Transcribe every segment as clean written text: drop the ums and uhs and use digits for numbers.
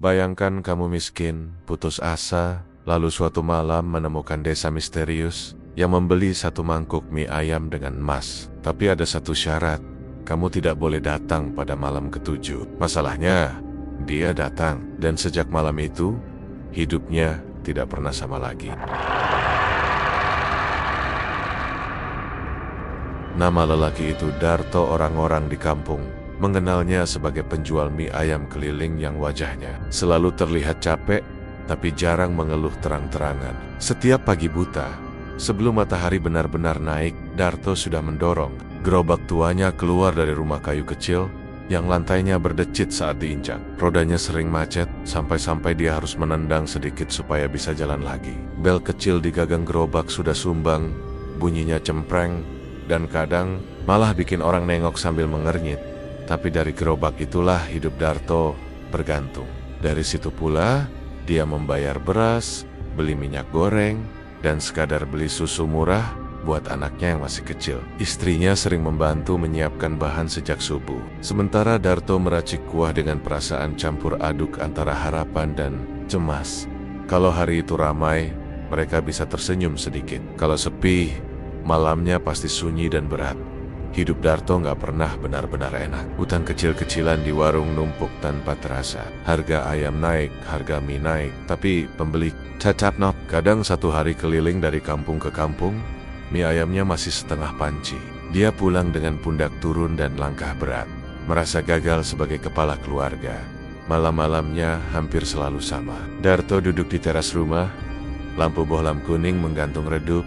Bayangkan kamu miskin, putus asa, lalu suatu malam menemukan desa misterius yang membeli satu mangkuk mie ayam dengan emas. Tapi ada satu syarat, kamu tidak boleh datang pada malam ketujuh. Masalahnya, dia datang, dan sejak malam itu, hidupnya tidak pernah sama lagi. Nama lelaki itu Darto. Orang-orang di kampung mengenalnya sebagai penjual mie ayam keliling yang wajahnya selalu terlihat capek, tapi jarang mengeluh terang-terangan. Setiap pagi buta, sebelum matahari benar-benar naik, Darto sudah mendorong gerobak tuanya keluar dari rumah kayu kecil yang lantainya berdecit saat diinjak. Rodanya sering macet, sampai-sampai dia harus menendang sedikit supaya bisa jalan lagi. Bel kecil di gagang gerobak sudah sumbang, bunyinya cempreng, dan kadang malah bikin orang nengok sambil mengernyit. Tapi dari gerobak itulah hidup Darto bergantung. Dari situ pula, dia membayar beras, beli minyak goreng, dan sekadar beli susu murah buat anaknya yang masih kecil. Istrinya sering membantu menyiapkan bahan sejak subuh. Sementara Darto meracik kuah dengan perasaan campur aduk antara harapan dan cemas. Kalau hari itu ramai, mereka bisa tersenyum sedikit. Kalau sepi, malamnya pasti sunyi dan berat. Hidup Darto nggak pernah benar-benar enak. Utang kecil-kecilan di warung numpuk tanpa terasa. Harga ayam naik, harga mie naik, tapi pembeli tetap not. Kadang satu hari keliling dari kampung ke kampung, mie ayamnya masih setengah panci. Dia pulang dengan pundak turun dan langkah berat, merasa gagal sebagai kepala keluarga. Malam-malamnya hampir selalu sama. Darto duduk di teras rumah, lampu bohlam kuning menggantung redup,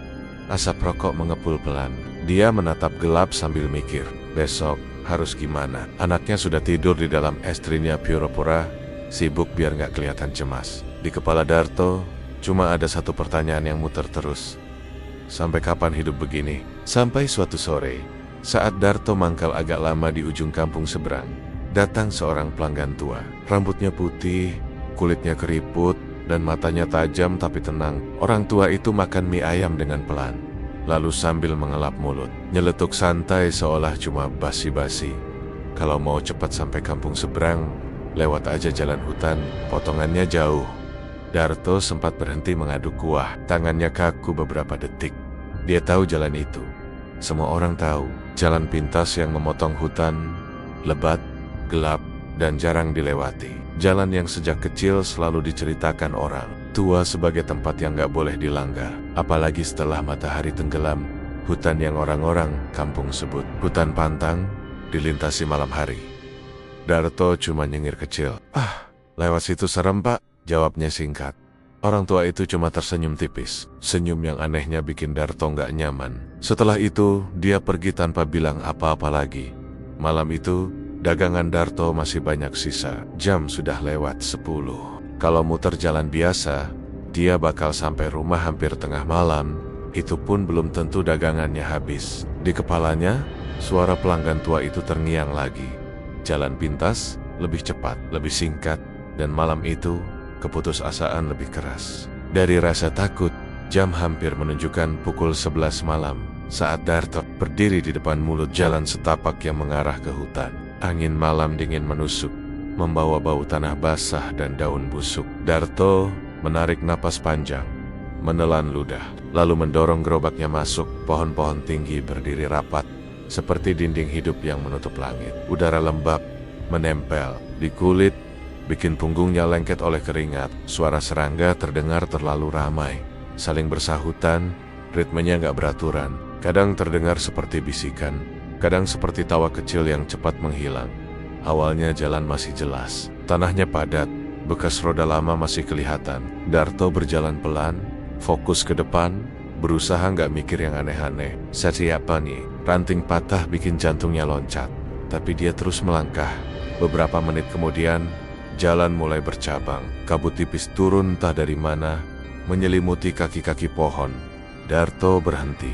asap rokok mengepul pelan. Dia menatap gelap sambil mikir, besok harus gimana? Anaknya sudah tidur di dalam istrinya pura-pura sibuk biar nggak kelihatan cemas. Di kepala Darto cuma ada satu pertanyaan yang muter terus. Sampai kapan hidup begini? Sampai suatu sore, saat Darto mangkal agak lama di ujung kampung seberang, datang seorang pelanggan tua. Rambutnya putih, kulitnya keriput, dan matanya tajam tapi tenang. Orang tua itu makan mie ayam dengan pelan, lalu sambil mengelap mulut, nyeletuk santai seolah cuma basi-basi. Kalau mau cepat sampai kampung seberang, lewat aja jalan hutan, potongannya jauh. Darto sempat berhenti mengaduk kuah, tangannya kaku beberapa detik. Dia tahu jalan itu. Semua orang tahu, jalan pintas yang memotong hutan, lebat, gelap, dan jarang dilewati. Jalan yang sejak kecil selalu diceritakan orang tua sebagai tempat yang gak boleh dilanggar. Apalagi setelah matahari tenggelam, hutan yang orang-orang kampung sebut hutan pantang, dilintasi malam hari. Darto cuma nyengir kecil. Lewat situ serem pak, jawabnya singkat. Orang tua itu cuma tersenyum tipis. Senyum yang anehnya bikin Darto gak nyaman. Setelah itu, dia pergi tanpa bilang apa-apa lagi. Malam itu, dagangan Darto masih banyak sisa. Jam sudah lewat 10. Kalau muter jalan biasa, dia bakal sampai rumah hampir tengah malam. Itu pun belum tentu dagangannya habis. Di kepalanya, suara pelanggan tua itu terngiang lagi. Jalan pintas, lebih cepat, lebih singkat, dan malam itu, keputusasaan lebih keras. Dari rasa takut, jam hampir menunjukkan pukul 11 malam saat Darto berdiri di depan mulut jalan setapak yang mengarah ke hutan. Angin malam dingin menusuk, membawa bau tanah basah dan daun busuk. Darto menarik napas panjang, menelan ludah, lalu mendorong gerobaknya masuk. Pohon-pohon tinggi berdiri rapat, seperti dinding hidup yang menutup langit. Udara lembab menempel di kulit, bikin punggungnya lengket oleh keringat. Suara serangga terdengar terlalu ramai, saling bersahutan, ritmenya gak beraturan. Kadang terdengar seperti bisikan, kadang seperti tawa kecil yang cepat menghilang. Awalnya jalan masih jelas, tanahnya padat, bekas roda lama masih kelihatan. Darto berjalan pelan, fokus ke depan, berusaha gak mikir yang aneh-aneh. Siapa nih? Ranting patah bikin jantungnya loncat, tapi dia terus melangkah. Beberapa menit kemudian, jalan mulai bercabang. Kabut tipis turun entah dari mana, menyelimuti kaki-kaki pohon. Darto berhenti,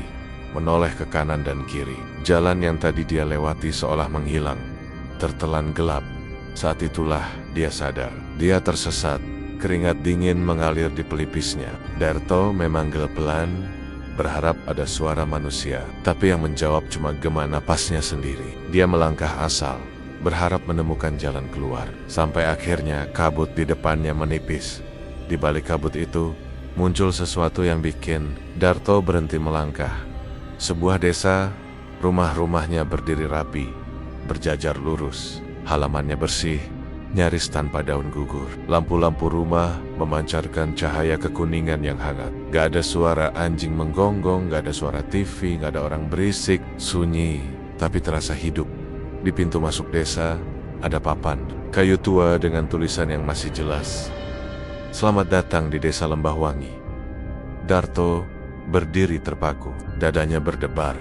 menoleh ke kanan dan kiri. Jalan yang tadi dia lewati seolah menghilang, tertelan gelap. Saat itulah dia sadar, dia tersesat. Keringat dingin mengalir di pelipisnya. Darto memanggil pelan, berharap ada suara manusia, tapi yang menjawab cuma gema napasnya sendiri. Dia melangkah asal, berharap menemukan jalan keluar. Sampai akhirnya kabut di depannya menipis. Di balik kabut itu, muncul sesuatu yang bikin Darto berhenti melangkah. Sebuah desa, rumah-rumahnya berdiri rapi, berjajar lurus, halamannya bersih, nyaris tanpa daun gugur. Lampu-lampu rumah memancarkan cahaya kekuningan yang hangat. Gak ada suara anjing menggonggong, gak ada suara TV, gak ada orang berisik. Sunyi, tapi terasa hidup. Di pintu masuk desa, ada papan kayu tua dengan tulisan yang masih jelas. Selamat datang di Desa Lembah Wangi. Darto berdiri terpaku, dadanya berdebar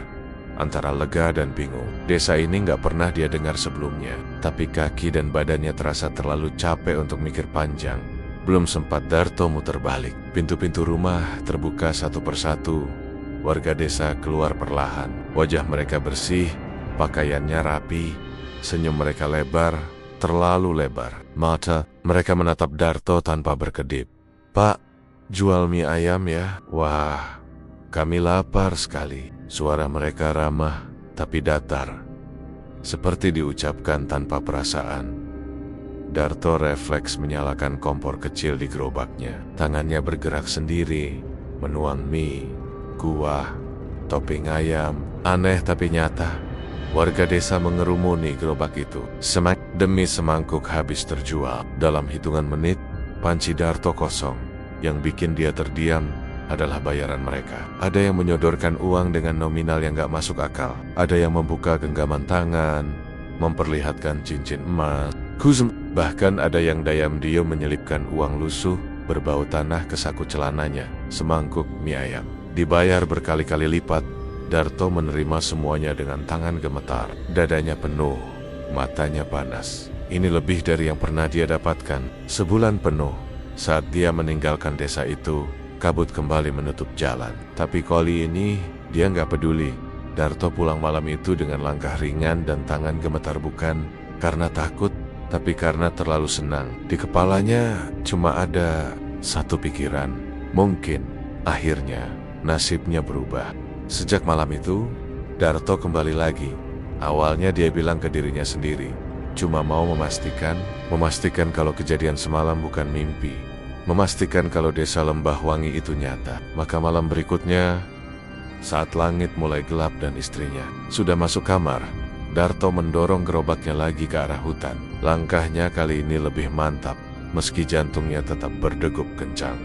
antara lega dan bingung. Desa ini gak pernah dia dengar sebelumnya, tapi kaki dan badannya terasa terlalu capek untuk mikir panjang. Belum sempat Darto muter balik, pintu-pintu rumah terbuka satu persatu. Warga desa keluar perlahan. Wajah mereka bersih, pakaiannya rapi, senyum mereka lebar, terlalu lebar. Mata mereka menatap Darto tanpa berkedip. "Pak, jual mie ayam ya?" "Wah, kami lapar sekali." Suara mereka ramah, tapi datar. Seperti diucapkan tanpa perasaan. Darto refleks menyalakan kompor kecil di gerobaknya. Tangannya bergerak sendiri, menuang mie, kuah, topping ayam. Aneh tapi nyata. Warga desa mengerumuni gerobak itu. Semak demi semangkuk habis terjual. Dalam hitungan menit, panci Darto kosong. Yang bikin dia terdiam adalah bayaran mereka. Ada yang menyodorkan uang dengan nominal yang gak masuk akal. Ada yang membuka genggaman tangan, memperlihatkan cincin emas, bahkan ada yang diam-diam menyelipkan uang lusuh berbau tanah ke saku celananya. Semangkuk mie ayam dibayar berkali-kali lipat. Darto menerima semuanya dengan tangan gemetar. Dadanya penuh, matanya panas. Ini lebih dari yang pernah dia dapatkan. Sebulan penuh. Saat dia meninggalkan desa itu, kabut kembali menutup jalan. Tapi kali ini, dia nggak peduli. Darto pulang malam itu dengan langkah ringan dan tangan gemetar, bukan karena takut, tapi karena terlalu senang. Di kepalanya cuma ada satu pikiran. Mungkin, akhirnya, nasibnya berubah. Sejak malam itu, Darto kembali lagi. Awalnya dia bilang ke dirinya sendiri, cuma mau memastikan kalau kejadian semalam bukan mimpi. Memastikan kalau Desa Lembah Wangi itu nyata. Maka malam berikutnya, saat langit mulai gelap dan istrinya sudah masuk kamar, Darto mendorong gerobaknya lagi ke arah hutan. Langkahnya kali ini lebih mantap, meski jantungnya tetap berdegup kencang.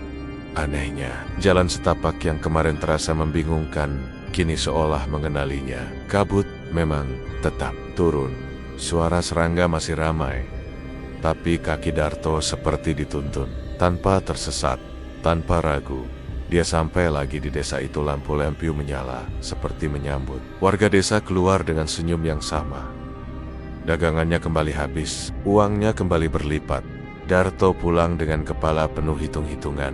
Anehnya, jalan setapak yang kemarin terasa membingungkan, kini seolah mengenalinya. Kabut memang tetap turun. Suara serangga masih ramai. Tapi kaki Darto seperti dituntun. Tanpa tersesat, tanpa ragu, dia sampai lagi di desa itu. Lampu lampion menyala, seperti menyambut. Warga desa keluar dengan senyum yang sama. Dagangannya kembali habis, uangnya kembali berlipat. Darto pulang dengan kepala penuh hitung-hitungan.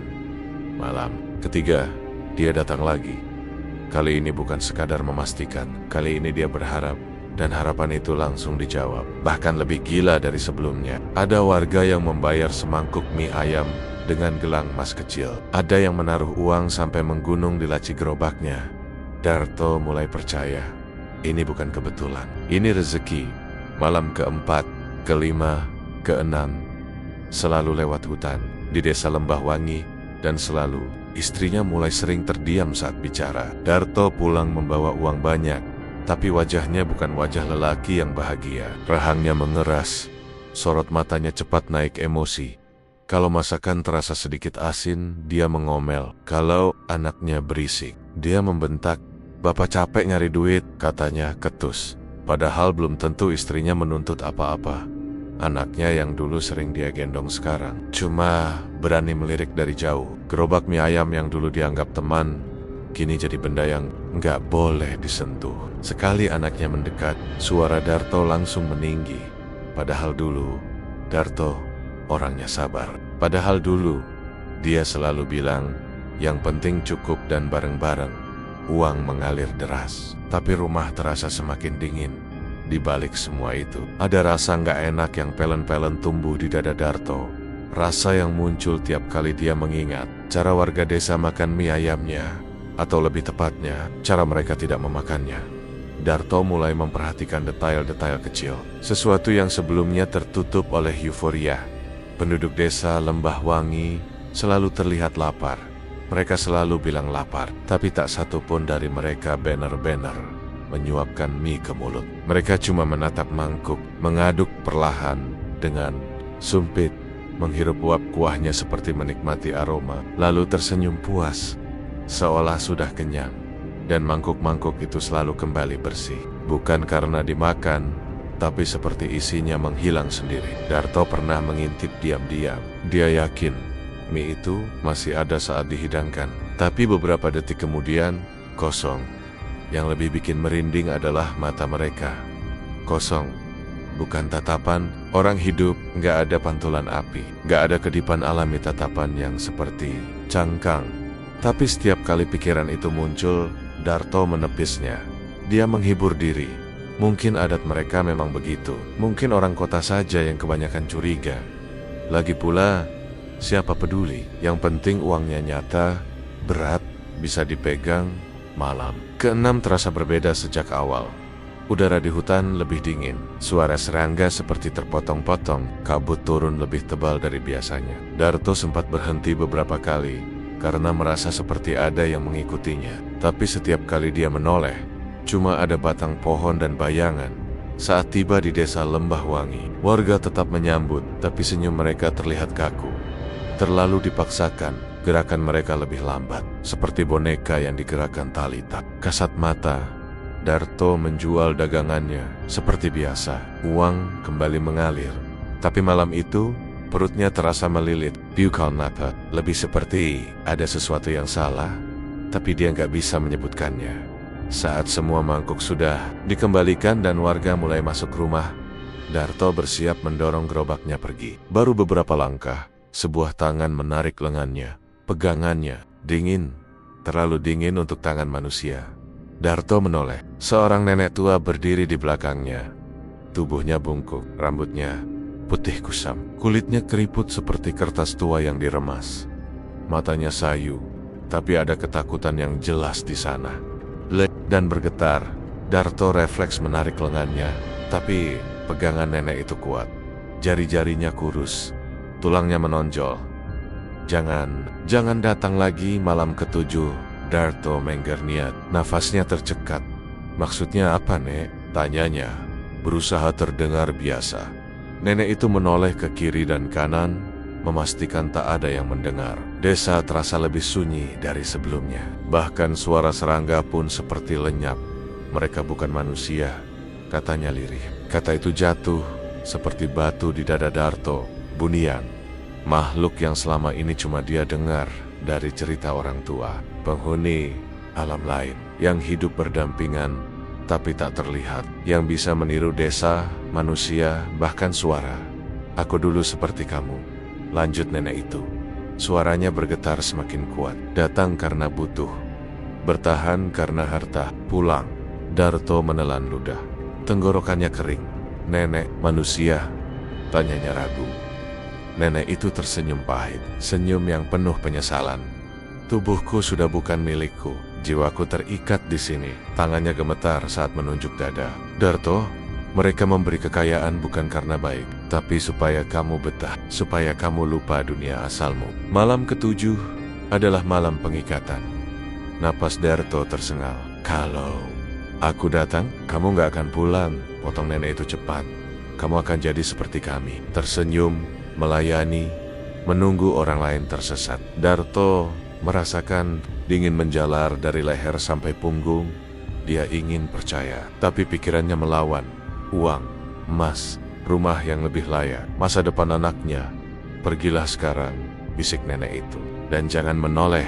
Malam ketiga, dia datang lagi. Kali ini bukan sekadar memastikan, kali ini dia berharap. Dan harapan itu langsung dijawab, bahkan lebih gila dari sebelumnya. Ada warga yang membayar semangkuk mie ayam dengan gelang emas kecil. Ada yang menaruh uang sampai menggunung di laci gerobaknya. Darto mulai percaya, ini bukan kebetulan, ini rezeki. Malam keempat, kelima, keenam, selalu lewat hutan, di Desa Lembah Wangi, dan selalu, istrinya mulai sering terdiam saat bicara. Darto pulang membawa uang banyak. Tapi wajahnya bukan wajah lelaki yang bahagia. Rahangnya mengeras, sorot matanya cepat naik emosi. Kalau masakan terasa sedikit asin, dia mengomel. Kalau anaknya berisik, dia membentak. "Bapak capek nyari duit," katanya ketus. Padahal belum tentu istrinya menuntut apa-apa. Anaknya yang dulu sering dia gendong sekarang cuma berani melirik dari jauh. Gerobak mie ayam yang dulu dianggap teman, kini jadi benda yang nggak boleh disentuh. Sekali anaknya mendekat, suara Darto langsung meninggi. Padahal dulu, Darto orangnya sabar. Padahal dulu, dia selalu bilang, yang penting cukup dan bareng-bareng. Uang mengalir deras, tapi rumah terasa semakin dingin. Di balik semua itu, ada rasa nggak enak yang pelen-pelen tumbuh di dada Darto. Rasa yang muncul tiap kali dia mengingat cara warga desa makan mie ayamnya. Atau lebih tepatnya, cara mereka tidak memakannya. Darto mulai memperhatikan detail-detail kecil. Sesuatu yang sebelumnya tertutup oleh euforia. Penduduk desa Lembah Wangi selalu terlihat lapar. Mereka selalu bilang lapar, tapi tak satu pun dari mereka benar-benar menyuapkan mie ke mulut. Mereka cuma menatap mangkuk, mengaduk perlahan dengan sumpit, menghirup uap kuahnya seperti menikmati aroma, lalu tersenyum puas, seolah sudah kenyang. Dan mangkuk-mangkuk itu selalu kembali bersih. Bukan karena dimakan, tapi seperti isinya menghilang sendiri. Darto pernah mengintip diam-diam. Dia yakin mie itu masih ada saat dihidangkan. Tapi beberapa detik kemudian, kosong. Yang lebih bikin merinding adalah mata mereka. Kosong. Bukan tatapan orang hidup, nggak ada pantulan api. Nggak ada kedipan alami tatapan yang seperti cangkang. Tapi setiap kali pikiran itu muncul, Darto menepisnya. Dia menghibur diri. Mungkin adat mereka memang begitu. Mungkin orang kota saja yang kebanyakan curiga. Lagi pula, siapa peduli? Yang penting uangnya nyata, berat, bisa dipegang, malam. Keenam terasa berbeda sejak awal. Udara di hutan lebih dingin. Suara serangga seperti terpotong-potong. Kabut turun lebih tebal dari biasanya. Darto sempat berhenti beberapa kali karena merasa seperti ada yang mengikutinya. Tapi setiap kali dia menoleh, cuma ada batang pohon dan bayangan. Saat tiba di desa Lembah Wangi, warga tetap menyambut, tapi senyum mereka terlihat kaku. Terlalu dipaksakan, gerakan mereka lebih lambat, seperti boneka yang digerakkan tali tak. Kasat mata, Darto menjual dagangannya. Seperti biasa, uang kembali mengalir. Tapi malam itu, perutnya terasa melilit. Bukan lapar, lebih seperti ada sesuatu yang salah, tapi dia nggak bisa menyebutkannya. Saat semua mangkuk sudah dikembalikan dan warga mulai masuk rumah, Darto bersiap mendorong gerobaknya pergi. Baru beberapa langkah, sebuah tangan menarik lengannya. Pegangannya dingin, terlalu dingin untuk tangan manusia. Darto menoleh. Seorang nenek tua berdiri di belakangnya. Tubuhnya bungkuk, rambutnya putih kusam, kulitnya keriput seperti kertas tua yang diremas. Matanya sayu, tapi ada ketakutan yang jelas di sana. Dan bergetar, Darto refleks menarik lengannya, tapi pegangan nenek itu kuat. Jari-jarinya kurus, tulangnya menonjol. Jangan datang lagi malam ketujuh. Darto mengger niat, nafasnya tercekat. Maksudnya apa, Nek? Tanyanya, berusaha terdengar biasa. Nenek itu menoleh ke kiri dan kanan, memastikan tak ada yang mendengar. Desa terasa lebih sunyi dari sebelumnya. Bahkan suara serangga pun seperti lenyap. Mereka bukan manusia, katanya lirih. Kata itu jatuh seperti batu di dada Darto. Bunian, makhluk yang selama ini cuma dia dengar dari cerita orang tua. Penghuni alam lain yang hidup berdampingan tapi tak terlihat, yang bisa meniru desa, manusia, bahkan suara. Aku dulu seperti kamu, lanjut nenek itu. Suaranya bergetar semakin kuat. Datang karena butuh, bertahan karena harta, pulang. Darto menelan ludah. Tenggorokannya kering. Nenek manusia? Tanyanya ragu. Nenek itu tersenyum pahit, senyum yang penuh penyesalan. Tubuhku sudah bukan milikku. Jiwaku terikat di sini. Tangannya gemetar saat menunjuk dada. Darto, mereka memberi kekayaan bukan karena baik, tapi supaya kamu betah, supaya kamu lupa dunia asalmu. Malam ketujuh adalah malam pengikatan. Napas Darto tersengal. Kalau aku datang, kamu gak akan pulang, potong nenek itu cepat. Kamu akan jadi seperti kami, tersenyum, melayani, menunggu orang lain tersesat. Darto merasakan dingin menjalar dari leher sampai punggung. Dia ingin percaya, tapi pikirannya melawan. Uang, emas, rumah yang lebih layak, masa depan anaknya. Pergilah sekarang, bisik nenek itu. Dan jangan menoleh.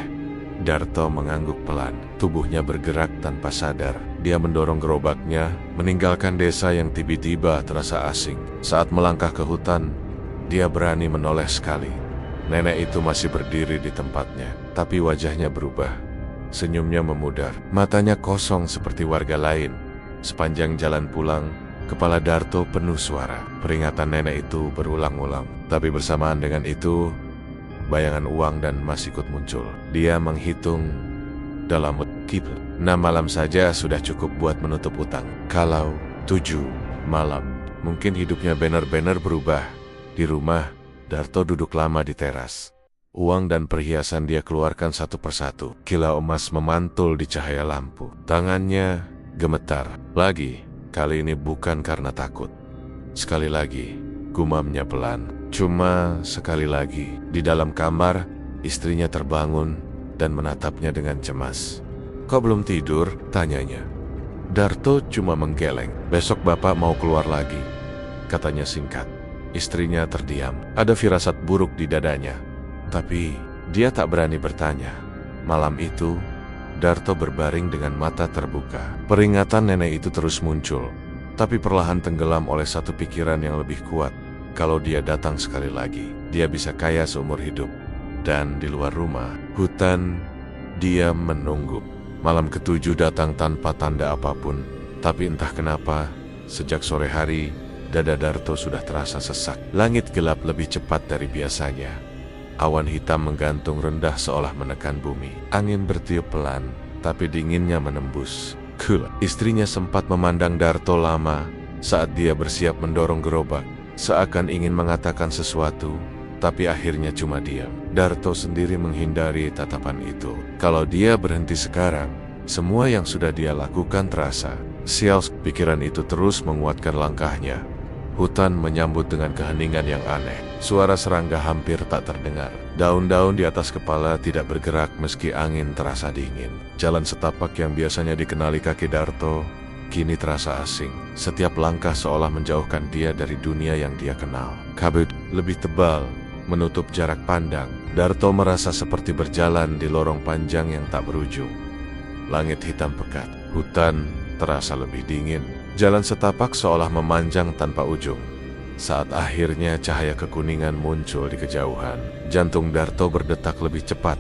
Darto mengangguk pelan. Tubuhnya bergerak tanpa sadar. Dia mendorong gerobaknya, meninggalkan desa yang tiba-tiba terasa asing. Saat melangkah ke hutan, dia berani menoleh sekali. Nenek itu masih berdiri di tempatnya, tapi wajahnya berubah. Senyumnya memudar, matanya kosong seperti warga lain. Sepanjang jalan pulang, kepala Darto penuh suara. Peringatan nenek itu berulang-ulang. Tapi bersamaan dengan itu, bayangan uang dan emas ikut muncul. Dia menghitung dalam keep. 6 malam saja sudah cukup buat menutup utang. Kalau 7 malam, mungkin hidupnya benar-benar berubah. Di rumah, Darto duduk lama di teras. Uang dan perhiasan dia keluarkan satu persatu. Kilau emas memantul di cahaya lampu. Tangannya gemetar. Lagi, kali ini bukan karena takut. Sekali lagi, gumamnya pelan. Cuma sekali lagi. Di dalam kamar, istrinya terbangun dan menatapnya dengan cemas. "Kau belum tidur?" tanyanya. Darto cuma menggeleng. "Besok bapak mau keluar lagi," katanya singkat. Istrinya terdiam. Ada firasat buruk di dadanya. Tapi dia tak berani bertanya. Malam itu, Darto berbaring dengan mata terbuka. Peringatan nenek itu terus muncul, tapi perlahan tenggelam oleh satu pikiran yang lebih kuat. Kalau dia datang sekali lagi, dia bisa kaya seumur hidup. Dan di luar rumah, hutan, dia menunggu. Malam ketujuh datang tanpa tanda apapun. Tapi entah kenapa, sejak sore hari, dada Darto sudah terasa sesak. Langit gelap lebih cepat dari biasanya. Awan hitam menggantung rendah seolah menekan bumi. Angin bertiup pelan, tapi dinginnya menembus. Istrinya sempat memandang Darto lama saat dia bersiap mendorong gerobak, seakan ingin mengatakan sesuatu, tapi akhirnya cuma diam. Darto sendiri menghindari tatapan itu. Kalau dia berhenti sekarang, semua yang sudah dia lakukan terasa. Sial, pikiran itu terus menguatkan langkahnya. Hutan menyambut dengan keheningan yang aneh. Suara serangga hampir tak terdengar. Daun-daun di atas kepala tidak bergerak meski angin terasa dingin. Jalan setapak yang biasanya dikenali kaki Darto kini terasa asing. Setiap langkah seolah menjauhkan dia dari dunia yang dia kenal. Kabut lebih tebal menutup jarak pandang. Darto merasa seperti berjalan di lorong panjang yang tak berujung. Langit hitam pekat. Hutan terasa lebih dingin. Jalan setapak seolah memanjang tanpa ujung. Saat akhirnya cahaya kekuningan muncul di kejauhan, jantung Darto berdetak lebih cepat.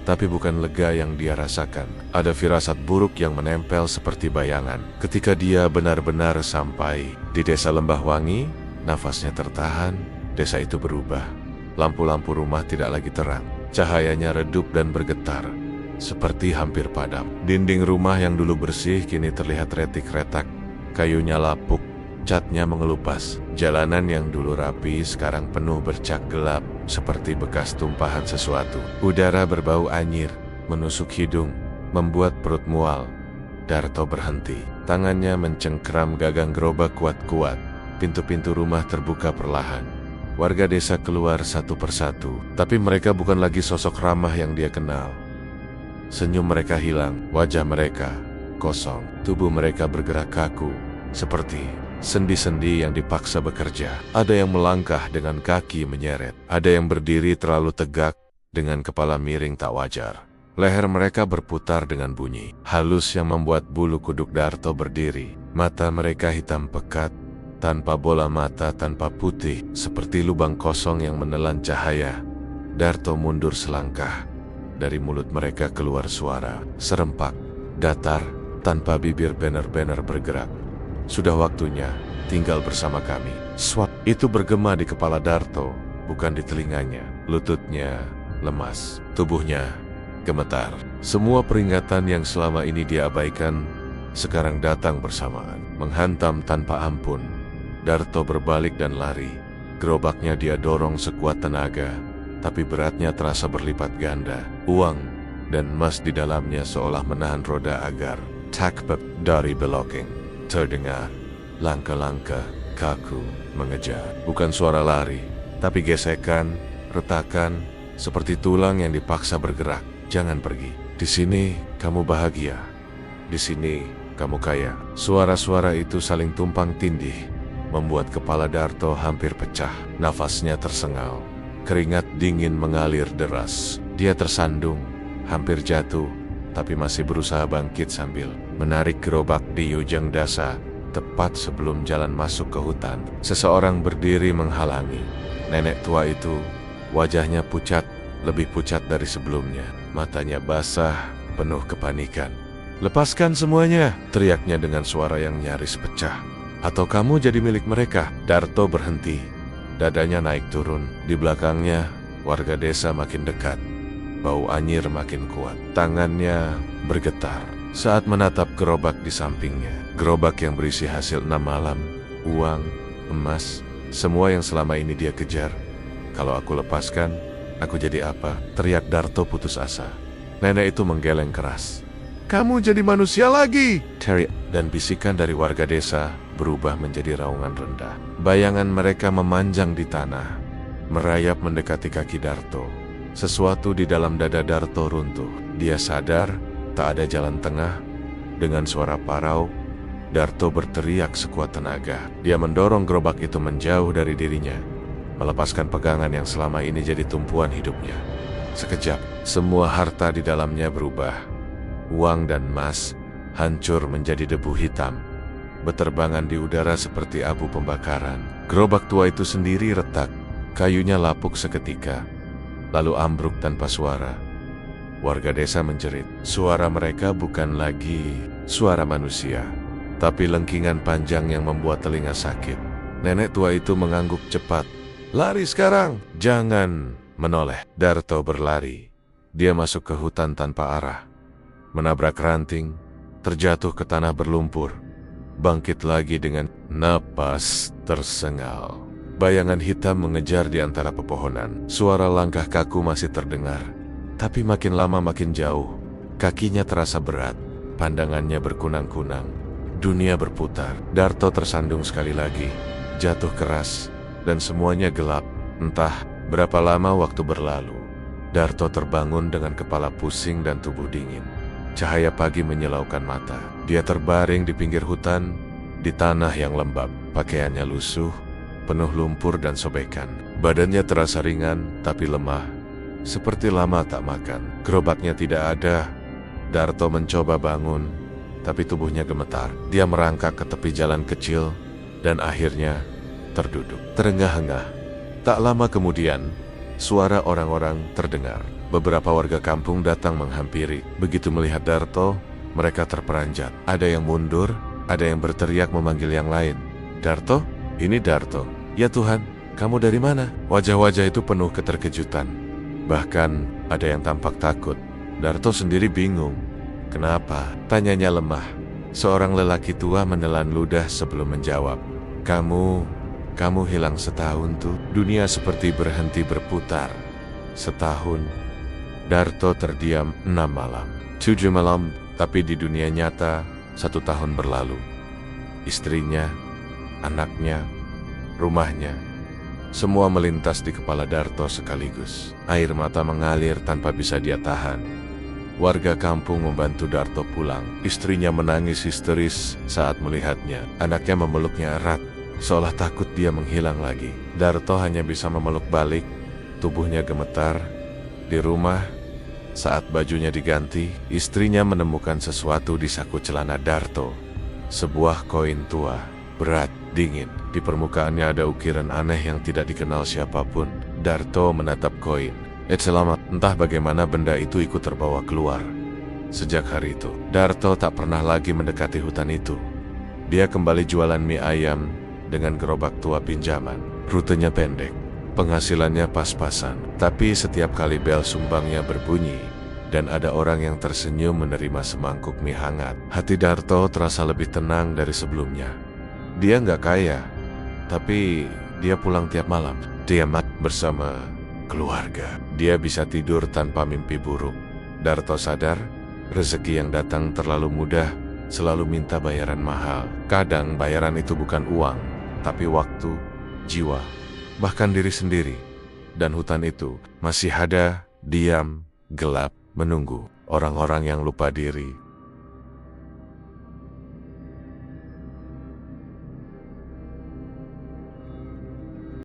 Tapi bukan lega yang dia rasakan. Ada firasat buruk yang menempel seperti bayangan. Ketika dia benar-benar sampai di desa Lembah Wangi, nafasnya tertahan. Desa itu berubah. Lampu-lampu rumah tidak lagi terang. Cahayanya redup dan bergetar, seperti hampir padam. Dinding rumah yang dulu bersih kini terlihat retak-retak. Kayunya lapuk, catnya mengelupas. Jalanan yang dulu rapi sekarang penuh bercak gelap, seperti bekas tumpahan sesuatu. Udara berbau anyir, menusuk hidung, membuat perut mual. Darto berhenti. Tangannya mencengkeram gagang gerobak kuat-kuat. Pintu-pintu rumah terbuka perlahan. Warga desa keluar satu persatu, tapi mereka bukan lagi sosok ramah yang dia kenal. Senyum mereka hilang, wajah mereka kosong. Tubuh mereka bergerak kaku, seperti sendi-sendi yang dipaksa bekerja. Ada yang melangkah dengan kaki menyeret. Ada yang berdiri terlalu tegak dengan kepala miring tak wajar. Leher mereka berputar dengan bunyi halus yang membuat bulu kuduk Darto berdiri. Mata mereka hitam pekat, tanpa bola mata, tanpa putih, seperti lubang kosong yang menelan cahaya. Darto mundur selangkah. Dari mulut mereka keluar suara serempak, datar, tanpa bibir benar-benar bergerak. "Sudah waktunya, tinggal bersama kami." Swat itu bergema di kepala Darto, bukan di telinganya. Lututnya lemas, tubuhnya gemetar. Semua peringatan yang selama ini dia abaikan sekarang datang bersamaan, menghantam tanpa ampun. Darto berbalik dan lari. Gerobaknya dia dorong sekuat tenaga, tapi beratnya terasa berlipat ganda. Uang dan emas di dalamnya seolah menahan roda agar tak dari belokeng. Terdengar langkah-langkah kaku mengejar. Bukan suara lari, tapi gesekan, retakan, seperti tulang yang dipaksa bergerak. "Jangan pergi. Di sini kamu bahagia. Di sini kamu kaya." Suara-suara itu saling tumpang tindih, membuat kepala Darto hampir pecah. Nafasnya tersengal. Keringat dingin mengalir deras. Dia tersandung, hampir jatuh, tapi masih berusaha bangkit sambil menarik gerobak di ujung desa. Tepat sebelum jalan masuk ke hutan, seseorang berdiri menghalangi. Nenek tua itu, wajahnya pucat, lebih pucat dari sebelumnya. Matanya basah, penuh kepanikan. "Lepaskan semuanya!" teriaknya dengan suara yang nyaris pecah. "Atau kamu jadi milik mereka." Darto berhenti. Dadanya naik turun. Di belakangnya, warga desa makin dekat. bau anyir makin kuat. Tangannya bergetar saat menatap gerobak di sampingnya. Gerobak yang berisi hasil 6 malam, uang, emas, semua yang selama ini dia kejar. Kalau aku lepaskan, aku jadi apa? Teriak Darto putus asa. Nenek itu menggeleng keras. Kamu jadi manusia lagi! Teriak dan bisikan dari warga desa berubah menjadi raungan rendah. Bayangan mereka memanjang di tanah, merayap mendekati kaki Darto. Sesuatu di dalam dada Darto runtuh. Dia sadar tak ada jalan tengah. Dengan suara parau, Darto berteriak sekuat tenaga. Dia mendorong gerobak itu menjauh dari dirinya, melepaskan pegangan yang selama ini jadi tumpuan hidupnya. Sekejap, semua harta di dalamnya berubah. Uang dan emas hancur menjadi debu hitam, beterbangan di udara seperti abu pembakaran. Gerobak tua itu sendiri retak, kayunya lapuk seketika, lalu ambruk tanpa suara. Warga desa menjerit. Suara mereka bukan lagi suara manusia, tapi lengkingan panjang yang membuat telinga sakit. Nenek tua itu mengangguk cepat. Lari sekarang! Jangan menoleh. Darto berlari. Dia masuk ke hutan tanpa arah, menabrak ranting, terjatuh ke tanah berlumpur, bangkit lagi dengan napas tersengal. Bayangan hitam mengejar di antara pepohonan. Suara langkah kaku masih terdengar, tapi makin lama makin jauh. Kakinya terasa berat, pandangannya berkunang-kunang. Dunia berputar. Darto tersandung sekali lagi, jatuh keras, dan semuanya gelap. Entah berapa lama waktu berlalu. Darto terbangun dengan kepala pusing dan tubuh dingin. Cahaya pagi menyilaukan mata. Dia terbaring di pinggir hutan, di tanah yang lembab. Pakaiannya lusuh, penuh lumpur dan sobekan. Badannya terasa ringan, tapi lemah, seperti lama tak makan. Gerobaknya tidak ada. Darto mencoba bangun, tapi tubuhnya gemetar. Dia merangkak ke tepi jalan kecil, dan akhirnya terduduk, terengah-engah. Tak lama kemudian, suara orang-orang terdengar. Beberapa warga kampung datang menghampiri. Begitu melihat Darto, mereka terperanjat. Ada yang mundur, ada yang berteriak memanggil yang lain. Darto? Ini Darto. Ya Tuhan, kamu dari mana? Wajah-wajah itu penuh keterkejutan. Bahkan ada yang tampak takut. Darto sendiri bingung. Kenapa? Tanyanya lemah. Seorang lelaki tua menelan ludah sebelum menjawab. Kamu hilang setahun tuh. Dunia seperti berhenti berputar. Setahun. Darto terdiam 6 malam. 7 malam, tapi di dunia nyata 1 tahun berlalu. Istrinya, anaknya, rumahnya, semua melintas di kepala Darto sekaligus. Air mata mengalir tanpa bisa dia tahan. Warga kampung membantu Darto pulang. Istrinya menangis histeris saat melihatnya. Anaknya memeluknya erat, seolah takut dia menghilang lagi. Darto hanya bisa memeluk balik, tubuhnya gemetar. Di rumah, saat bajunya diganti, istrinya menemukan sesuatu di saku celana Darto. Sebuah koin tua, berat, dingin. Di permukaannya ada ukiran aneh yang tidak dikenal siapapun. Darto menatap koin. Selamat, entah bagaimana benda itu ikut terbawa keluar. Sejak hari itu, Darto tak pernah lagi mendekati hutan itu. Dia kembali jualan mie ayam dengan gerobak tua pinjaman. Rutenya pendek, penghasilannya pas-pasan. Tapi setiap kali bel sumbangnya berbunyi, dan ada orang yang tersenyum menerima semangkuk mie hangat, hati Darto terasa lebih tenang dari sebelumnya. Dia nggak kaya, tapi dia pulang tiap malam. Dia bersama keluarga. Dia bisa tidur tanpa mimpi buruk. Darto sadar, rezeki yang datang terlalu mudah, selalu minta bayaran mahal. Kadang bayaran itu bukan uang, tapi waktu, jiwa, bahkan diri sendiri. Dan hutan itu masih ada, diam, gelap, menunggu orang-orang yang lupa diri,